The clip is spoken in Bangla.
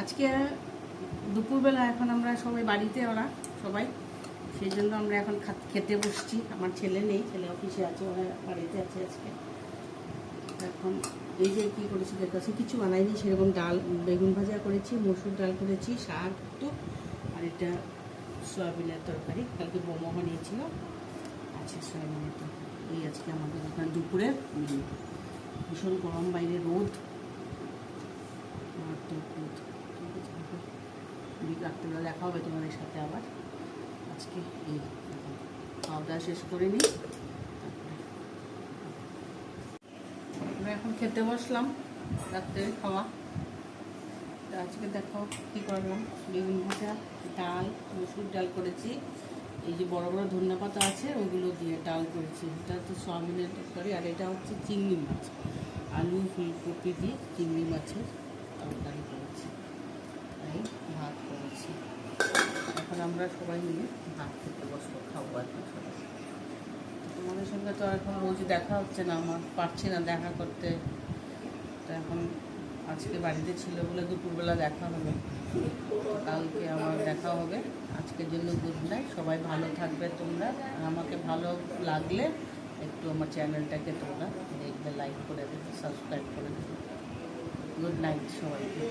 আজকে দুপুরবেলা এখন আমরা সবাই বাড়িতে, ওরা সবাই, সেই জন্য আমরা এখন খেতে বসছি। আমার ছেলে নেই, ছেলে অফিসে আছে, ওরা বাড়িতে আছে আজকে। এখন এই যে কী করেছি দেখেছি, কিছু বানাইনি সেরকম। ডাল, বেগুন ভাজা করেছি, মসুর ডাল করেছি, শাক তো, আর এটা সয়াবিনের তরকারি, কালকে বোমা বানিয়েছিল, আছে সয়াবিনের তরকারি। এই আজকে আমাদের ওখানে দুপুরের মেনু। ভীষণ গরম, বাইরে রোদ, তো রোদ। রাত্রেবেলা দেখা হবে তোমাদের সাথে আবার। আজকে এই খাওয়া দাওয়া শেষ করে নিই, তারপরে আমরা এখন খেতে বসলাম রাত্রের খাওয়া। আজকে দেখো কী করলাম, বেগুন ভাজা, ডাল, মসুর ডাল করেছি, এই যে বড় বড় ধনে পাতা আছে ওগুলো দিয়ে ডাল করেছি। এটা হচ্ছে সয়াবিনের তরকারি, আর এটা হচ্ছে চিংড়ি মাছ, আলু ফুলকপি দিয়ে চিংড়ি মাছের তরকারি করেছি, তাই ভাত করেছি। এখন আমরা সবাই মিলে ভাত খেতে বসবো, খাবো এখন সবাই। তোমাদের সঙ্গে তো এখন রোজ দেখা হচ্ছে না, আমার পারছি না দেখা করতে, তো এখন আজকে বাড়িতে ছিল বলে দুপুরবেলা দেখা হবে, কালকে আমার দেখা হবে। আজকের জন্য গুড নাইট, সবাই ভালো থাকবে তোমরা। আর আমাকে ভালো লাগলে একটু আমার চ্যানেলটাকে তোমরা দেখবে, লাইক করে দেবে, সাবস্ক্রাইব করে দেবে। গুড নাইট সবাইকে।